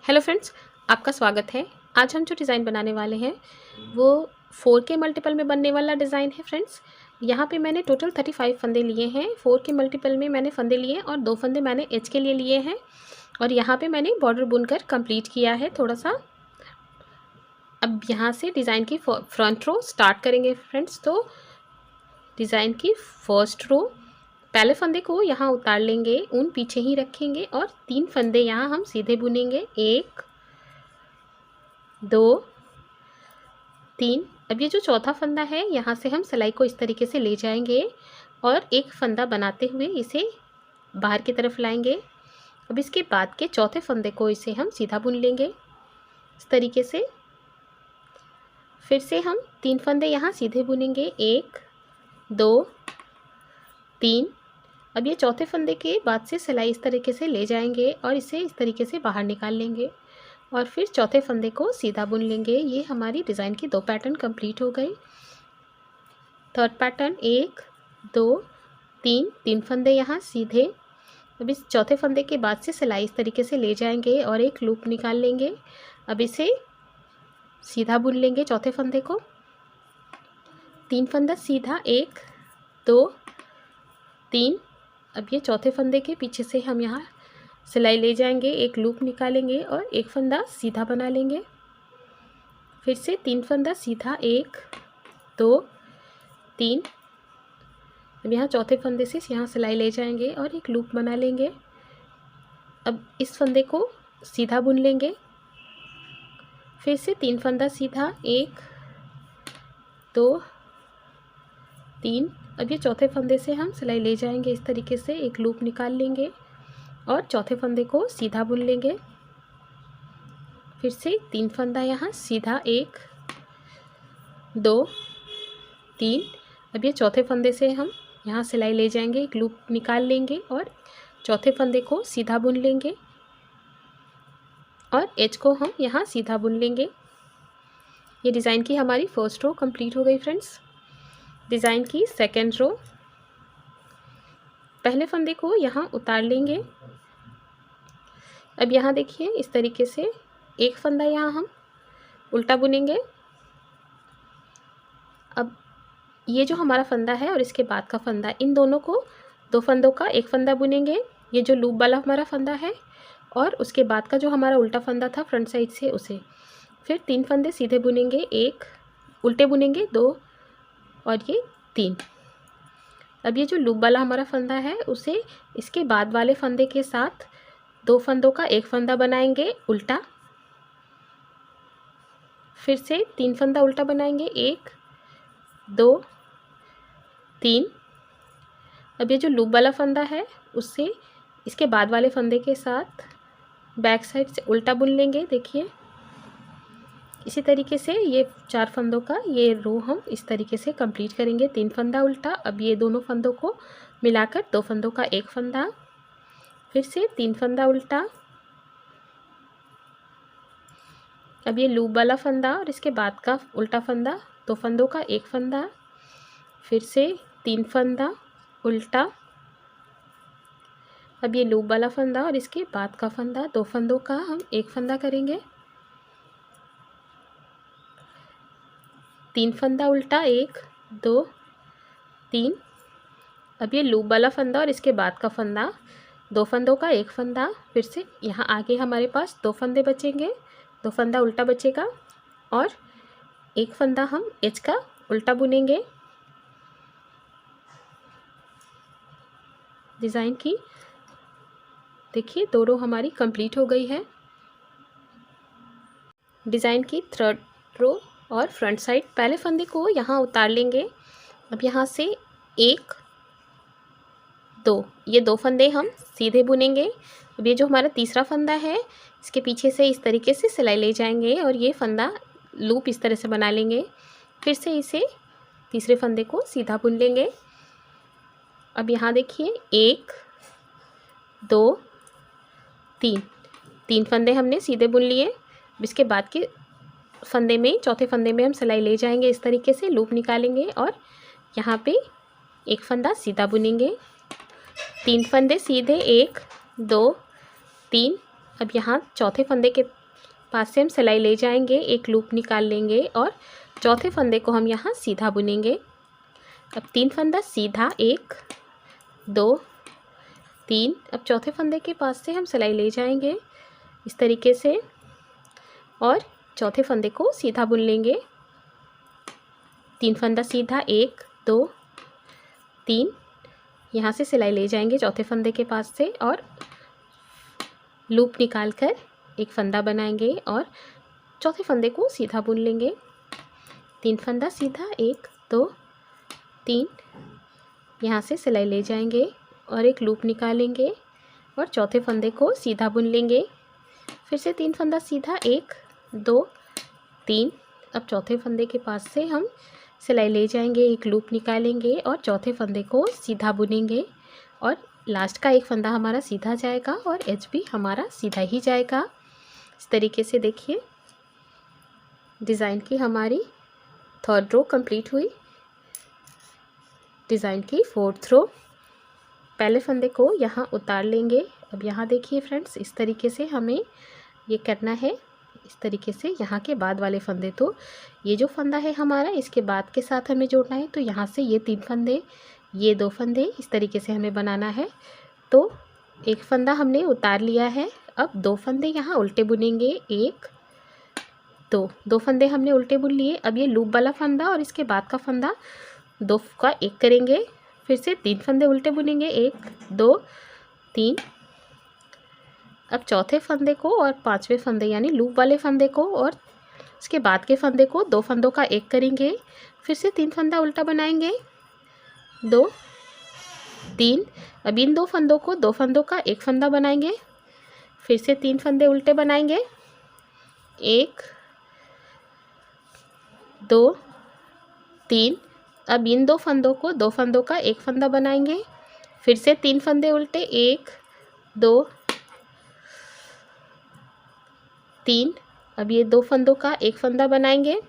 Hello friends, आपका स्वागत है। आज हम जो डिज़ाइन बनाने वाले हैं वो 4 के मल्टीपल में बनने वाला डिज़ाइन है फ्रेंड्स। यहाँ पे मैंने टोटल 35 फंदे लिए हैं। 4 के मल्टीपल में मैंने फंदे लिए और 2 फंदे मैंने एज के लिए लिए हैं और यहाँ पे मैंने बॉर्डर बुनकर कंप्लीट किया है थोड़ा सा। अब यहाँ से डिज़ाइन की फ्रंट रो स्टार्ट करेंगे फ्रेंड्स। तो डिज़ाइन की फर्स्ट रो पहले फंदे को यहाँ उतार लेंगे, ऊन पीछे ही रखेंगे और 3 फंदे यहाँ हम सीधे बुनेंगे। 1 2 3। अब ये जो चौथा फंदा है यहाँ से हम सिलाई को इस तरीके से ले जाएंगे और एक फंदा बनाते हुए इसे बाहर की तरफ लाएंगे। अब इसके बाद के चौथे फंदे को इसे हम सीधा बुन लेंगे इस तरीके से। फिर से हम 3 फंदे यहाँ सीधे बुनेंगे। 1 2 3। अब ये चौथे फंदे के बाद से सिलाई इस तरीके से ले जाएंगे और इसे इस तरीके से बाहर निकाल लेंगे और फिर चौथे फंदे को सीधा बुन लेंगे। ये हमारी डिज़ाइन की 2 पैटर्न कंप्लीट हो गई। थर्ड पैटर्न 1 2 3, 3 फंदे यहाँ सीधे। अब इस चौथे फंदे के बाद से सिलाई इस तरीके से ले जाएंगे और एक लूप निकाल लेंगे। अब इसे सीधा बुन लेंगे चौथे फंदे को। 3 फंदा सीधा 1 2 3। अब ये चौथे फंदे के पीछे से हम यहाँ सिलाई ले जाएंगे, एक लूप निकालेंगे और एक फंदा सीधा बना लेंगे। फिर से 3 फंदा सीधा 1 2 3। अब यहाँ चौथे फंदे से यहाँ सिलाई ले जाएंगे और एक लूप बना लेंगे। अब इस फंदे को सीधा बुन लेंगे। फिर से 3 फंदा सीधा 1 2 3। अब ये चौथे फंदे से हम सिलाई ले जाएंगे इस तरीके से, एक लूप निकाल लेंगे और चौथे फंदे को सीधा बुन लेंगे। फिर से 3 फंदा यहाँ सीधा 1 2 3। अब ये चौथे फंदे से हम यहाँ सिलाई ले जाएंगे, एक लूप निकाल लेंगे और चौथे फंदे को सीधा बुन लेंगे और एज को हम यहाँ सीधा बुन लेंगे। ये डिज़ाइन की हमारी फर्स्ट रो कंप्लीट हो गई फ्रेंड्स। डिज़ाइन की सेकेंड रो पहले फंदे को यहाँ उतार लेंगे। अब यहाँ देखिए इस तरीके से एक फंदा यहाँ हम उल्टा बुनेंगे। अब ये जो हमारा फंदा है और इसके बाद का फंदा, इन दोनों को 2 फंदों का एक फंदा बुनेंगे। ये जो लूप वाला हमारा फंदा है और उसके बाद का जो हमारा उल्टा फंदा था फ्रंट साइड से उसे। फिर 3 फंदे सीधे बुनेंगे, 1 उल्टे बुनेंगे 2 और ये 3। अब ये जो लूप वाला हमारा फंदा है उसे इसके बाद वाले फंदे के साथ 2 फंदों का एक फंदा बनाएंगे उल्टा। फिर से 3 फंदा उल्टा बनाएंगे, 1 2 3। अब ये जो लूप वाला फंदा है उससे इसके बाद वाले फंदे के साथ बैक साइड से उल्टा बुन लेंगे। देखिए इसी तरीके से ये 4 फंदों का ये रो हम इस तरीके से कंप्लीट करेंगे। 3 फंदा उल्टा। अब ये दोनों फंदों को मिलाकर 2 फंदों का एक फंदा। फिर से 3 फंदा उल्टा। अब ये लूप वाला फंदा और इसके बाद का उल्टा फंदा, 2 फंदों का एक फंदा। फिर से 3 फंदा उल्टा। अब ये लूप वाला फंदा और इसके बाद का फंदा, 2 फंदों का हम एक फंदा करेंगे। 3 फंदा उल्टा, 1 2 3। अब ये लूप वाला फंदा और इसके बाद का फंदा, 2 फंदों का एक फंदा। फिर से यहाँ आगे हमारे पास 2 फंदे बचेंगे, 2 फंदा उल्टा बचेगा और एक फंदा हम एज का उल्टा बुनेंगे। डिज़ाइन की देखिए 2 रो हमारी कंप्लीट हो गई है। डिज़ाइन की थर्ड रो और फ्रंट साइड पहले फंदे को यहाँ उतार लेंगे। अब यहाँ से 1 2, ये 2 फंदे हम सीधे बुनेंगे। अब ये जो हमारा तीसरा फंदा है इसके पीछे से इस तरीके से सिलाई ले जाएंगे और ये फंदा लूप इस तरह से बना लेंगे। फिर से इसे तीसरे फंदे को सीधा बुन लेंगे। अब यहाँ देखिए 1 2 3, 3 फंदे हमने सीधे बुन लिए। इसके बाद के फंदे में, चौथे फंदे में हम सिलाई ले जाएंगे, इस तरीके से लूप निकालेंगे और यहाँ पे एक फंदा सीधा बुनेंगे। 3 फंदे सीधे 1 2 3। अब यहाँ चौथे फंदे के पास से हम सिलाई ले जाएंगे, एक लूप निकाल लेंगे और चौथे फंदे को हम यहाँ सीधा बुनेंगे। अब 3 फंदा सीधा, 1 2 3। अब चौथे फंदे के पास से हम सिलाई ले जाएंगे इस तरीके से और चौथे फंदे को सीधा बुन लेंगे। 3 फंदा सीधा, 1 2 3। यहाँ से सिलाई ले जाएंगे चौथे फंदे के पास से और लूप निकाल कर एक फंदा बनाएंगे और चौथे फंदे को सीधा बुन लेंगे। 3 फंदा सीधा, 1 2 3। यहाँ से सिलाई ले जाएंगे और एक लूप निकालेंगे और चौथे फंदे को सीधा बुन लेंगे। फिर से 3 फंदा सीधा, 1 2 3। अब चौथे फंदे के पास से हम सिलाई ले जाएंगे, एक लूप निकालेंगे और चौथे फंदे को सीधा बुनेंगे और लास्ट का एक फंदा हमारा सीधा जाएगा और एज भी हमारा सीधा ही जाएगा। इस तरीके से देखिए डिज़ाइन की हमारी 3rd रो कंप्लीट हुई। डिज़ाइन की 4th रो, पहले फंदे को यहाँ उतार लेंगे। अब यहाँ देखिए फ्रेंड्स, इस तरीके से हमें ये करना है। इस तरीके से यहाँ के बाद वाले फंदे, तो ये जो फंदा है हमारा इसके बाद के साथ हमें जोड़ना है। तो यहाँ से ये 3 फंदे, ये 2 फंदे, इस तरीके से हमें बनाना है। तो एक फंदा हमने उतार लिया है, अब 2 फंदे यहाँ उल्टे बुनेंगे, 1 2 फंदे हमने उल्टे बुन लिए। अब ये लूप वाला फंदा और इसके बाद का फंदा 2 का 1 करेंगे। फिर से 3 फंदे उल्टे बुनेंगे, 1 2 3। अब चौथे फंदे को और 5वें फंदे यानी लूप वाले फंदे को और इसके बाद के फंदे को 2 फंदों का 1 करेंगे। फिर से 3 फंदा उल्टा बनाएंगे, 2 3। अब इन 2 फंदों को 2 फंदों का 1 फंदा बनाएंगे। फिर से 3 फंदे उल्टे बनाएंगे, 1 2 3। अब इन 2 फंदों को 2 फंदों का 1 फंदा बनाएंगे। फिर से 3 फंदे उल्टे, 1 2 3। अब ये 2 फंदों का 1 फंदा बनाएंगे।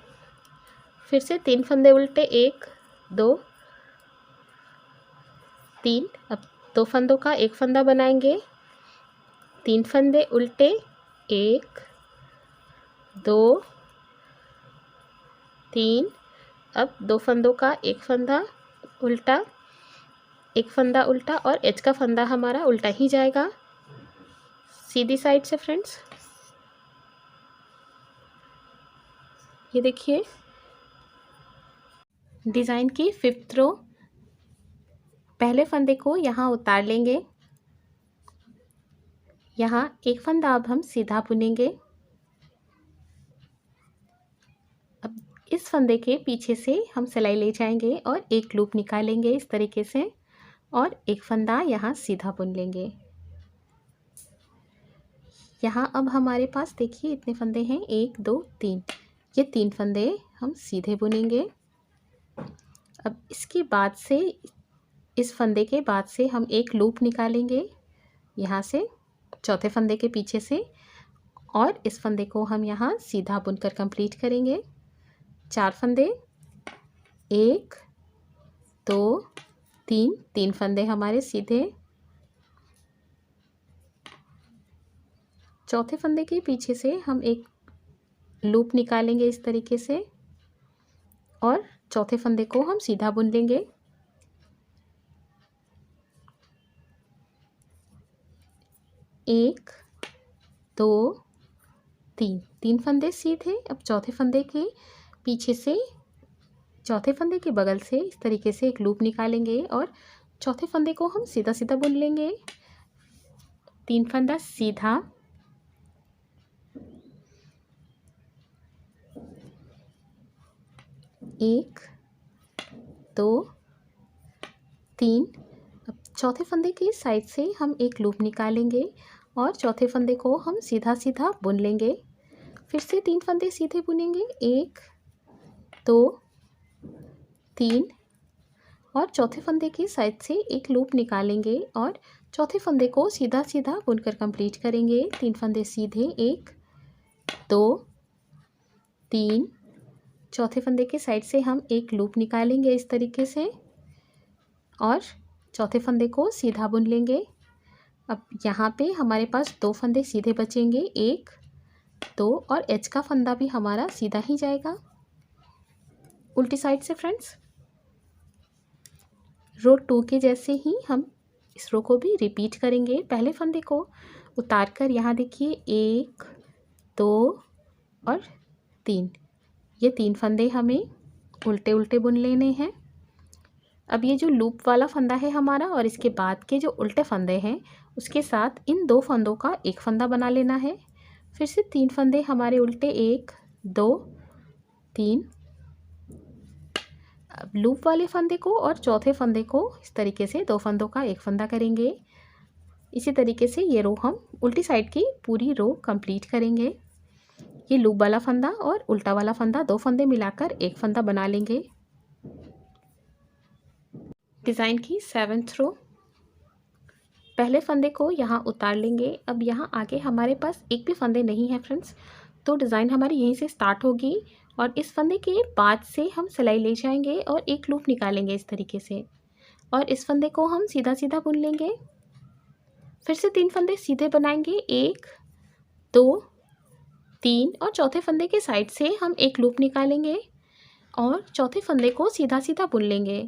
फिर से 3 फंदे उल्टे, 1 2 3। अब 2 फंदों का 1 फंदा बनाएंगे। 3 फंदे उल्टे, 1 2 3। अब 2 फंदों का 1 फंदा उल्टा, 1 फंदा उल्टा और एज का फंदा हमारा उल्टा ही जाएगा सीधी साइड से फ्रेंड्स। ये देखिए डिज़ाइन की 5th रो, पहले फंदे को यहाँ उतार लेंगे। यहाँ एक फंदा अब हम सीधा बुनेंगे। अब इस फंदे के पीछे से हम सिलाई ले जाएंगे और एक लूप निकालेंगे इस तरीके से और एक फंदा यहाँ सीधा बुन लेंगे। यहाँ अब हमारे पास देखिए इतने फंदे हैं, 1 2 3। ये 3 फंदे हम सीधे बुनेंगे। अब इसके बाद से, इस फंदे के बाद से हम एक लूप निकालेंगे यहाँ से चौथे फंदे के पीछे से और इस फंदे को हम यहाँ सीधा बुनकर कंप्लीट करेंगे। 4 फंदे, 1 2 3, 3 फंदे हमारे सीधे। चौथे फंदे के पीछे से हम एक लूप निकालेंगे इस तरीके से और चौथे फंदे को हम सीधा बुन लेंगे। एक 2 3, 3 फंदे सीधे। अब चौथे फंदे के पीछे से, चौथे फंदे के बगल से इस तरीके से एक लूप निकालेंगे और चौथे फंदे को हम सीधा सीधा बुन लेंगे। 3 फंदा सीधा, 1 2 3। अब चौथे फंदे की साइड से हम एक लूप निकालेंगे और चौथे फंदे को हम सीधा सीधा बुन लेंगे। फिर से 3 फंदे सीधे बुनेंगे, 1 2 3 और चौथे फंदे की साइड से एक लूप निकालेंगे और चौथे फंदे को सीधा सीधा बुनकर कंप्लीट करेंगे। 3 फंदे सीधे, 1 2 3। चौथे फंदे के साइड से हम एक लूप निकालेंगे इस तरीके से और चौथे फंदे को सीधा बुन लेंगे। अब यहाँ पे हमारे पास 2 फंदे सीधे बचेंगे, 1 2 और एच का फंदा भी हमारा सीधा ही जाएगा उल्टी साइड से फ्रेंड्स। रो 2 के जैसे ही हम इस रो को भी रिपीट करेंगे। पहले फंदे को उतार कर यहाँ देखिए 1 2 और 3, ये 3 फंदे हमें उल्टे उल्टे बुन लेने हैं। अब ये जो लूप वाला फंदा है हमारा और इसके बाद के जो उल्टे फंदे हैं उसके साथ इन 2 फंदों का एक फंदा बना लेना है। फिर से 3 फंदे हमारे उल्टे, 1 2 3। अब लूप वाले फंदे को और चौथे फंदे को इस तरीके से 2 फंदों का एक फंदा करेंगे। इसी तरीके से ये रो हम उल्टी साइड की पूरी रो कंप्लीट करेंगे। ये लूप वाला फंदा और उल्टा वाला फंदा 2 फंदे मिलाकर एक फंदा बना लेंगे। डिज़ाइन की 7th रो, पहले फंदे को यहाँ उतार लेंगे। अब यहाँ आगे हमारे पास एक भी फंदे नहीं है फ्रेंड्स, तो डिज़ाइन हमारी यहीं से स्टार्ट होगी और इस फंदे के बाद से हम सिलाई ले जाएंगे और एक लूप निकालेंगे इस तरीके से, और इस फंदे को हम सीधा सीधा बुन लेंगे। फिर से 3 फंदे सीधे बनाएंगे, 1 2 3 और चौथे फंदे के साइड से हम एक लूप निकालेंगे और चौथे फंदे को सीधा सीधा बुन लेंगे।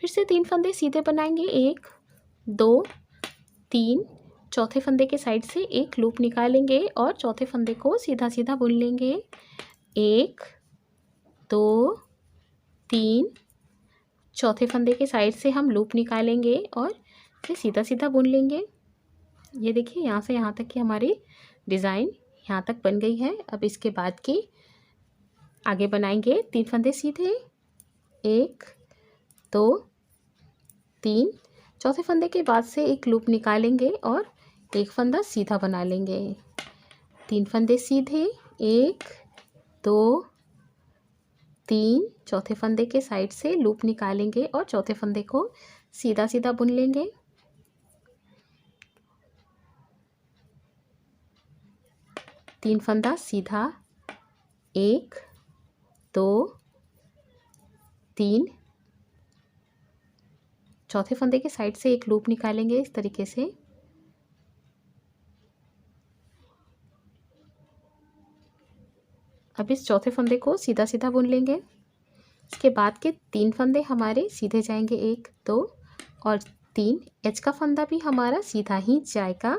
फिर से 3 फंदे सीधे बनाएंगे, 1 2 3, चौथे फंदे के साइड से एक लूप निकालेंगे और चौथे फंदे को सीधा सीधा बुन लेंगे, 1 2 3, चौथे फंदे के साइड से हम लूप निकालेंगे और फिर सीधा सीधा बुन लेंगे। ये देखिए यहाँ से यहाँ तक की हमारी डिज़ाइन यहाँ तक बन गई है। अब इसके बाद की आगे बनाएंगे 3 फंदे सीधे, 1 2 3, चौथे फंदे के बाद से एक लूप निकालेंगे और एक फंदा सीधा बना लेंगे। 3 फंदे सीधे, 1 2 3, चौथे फंदे के साइड से लूप निकालेंगे और चौथे फंदे को सीधा सीधा बुन लेंगे। तीन फंदा सीधा, 1 2 3, चौथे फंदे के साइड से एक लूप निकालेंगे इस तरीके से। अब इस चौथे फंदे को सीधा सीधा बुन लेंगे। इसके बाद के 3 फंदे हमारे सीधे जाएंगे, 1 2 और 3, एच का फंदा भी हमारा सीधा ही जाएगा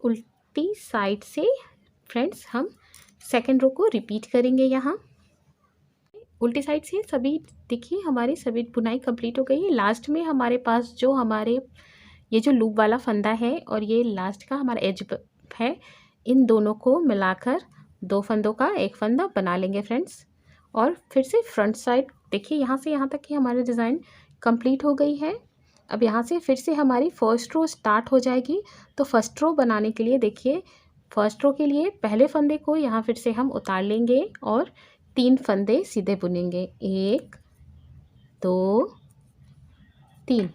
उल्टी साइड से। फ्रेंड्स हम सेकेंड रो को रिपीट करेंगे। यहाँ उल्टी साइड से सभी देखिए हमारी सभी बुनाई कंप्लीट हो गई है। लास्ट में हमारे पास जो हमारे ये जो लूप वाला फंदा है और ये लास्ट का हमारा एज है, इन दोनों को मिलाकर 2 फंदों का एक फंदा बना लेंगे फ्रेंड्स। और फिर से फ्रंट साइड देखिए यहाँ से यहाँ तक की हमारी डिज़ाइन कंप्लीट हो गई है। अब यहाँ से फिर से हमारी फर्स्ट रो स्टार्ट हो जाएगी। तो फर्स्ट रो बनाने के लिए देखिए, फर्स्ट रो के लिए पहले फंदे को यहाँ फिर से हम उतार लेंगे और 3 फंदे सीधे बुनेंगे, 1 2 3।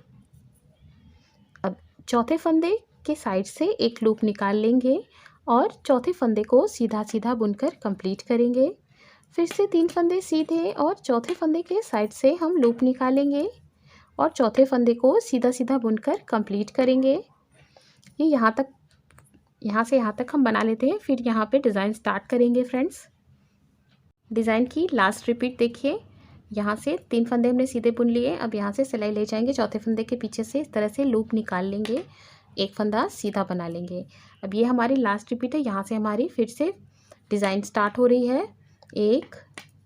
अब चौथे फंदे के साइड से एक लूप निकाल लेंगे और चौथे फंदे को सीधा सीधा बुनकर कंप्लीट करेंगे। फिर से 3 फंदे सीधे और चौथे फंदे के साइड से हम लूप निकालेंगे और चौथे फंदे को सीधा सीधा बुनकर कंप्लीट करेंगे। ये यहाँ से यहाँ तक हम बना लेते हैं, फिर यहाँ पे डिज़ाइन स्टार्ट करेंगे फ्रेंड्स। डिज़ाइन की लास्ट रिपीट देखिए, यहाँ से 3 फंदे हमने सीधे बुन लिए। अब यहाँ से सिलाई ले जाएंगे, चौथे फंदे के पीछे से इस तरह से लूप निकाल लेंगे, एक फंदा सीधा बना लेंगे। अब ये हमारी लास्ट रिपीट है। यहाँ से हमारी फिर से डिज़ाइन स्टार्ट हो रही है, 1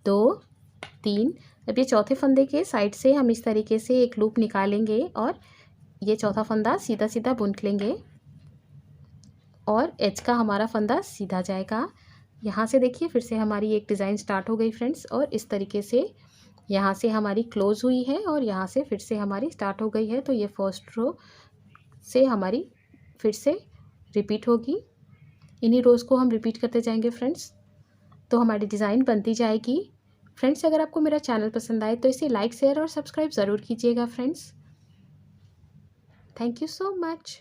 2 3। अब ये चौथे फंदे के साइड से हम इस तरीके से एक लूप निकालेंगे और ये चौथा फंदा सीधा सीधा बुन लेंगे और एज का हमारा फंदा सीधा जाएगा। यहाँ से देखिए फिर से हमारी एक डिज़ाइन स्टार्ट हो गई फ्रेंड्स, और इस तरीके से यहाँ से हमारी क्लोज़ हुई है और यहाँ से फिर से हमारी स्टार्ट हो गई है। तो ये फर्स्ट रो से हमारी फिर से रिपीट होगी। इन्हीं रोज़ को हम रिपीट करते जाएंगे फ्रेंड्स, तो हमारी डिज़ाइन बनती जाएगी। फ्रेंड्स अगर आपको मेरा चैनल पसंद आए तो इसे लाइक शेयर और सब्सक्राइब ज़रूर कीजिएगा friends. Thank you so much.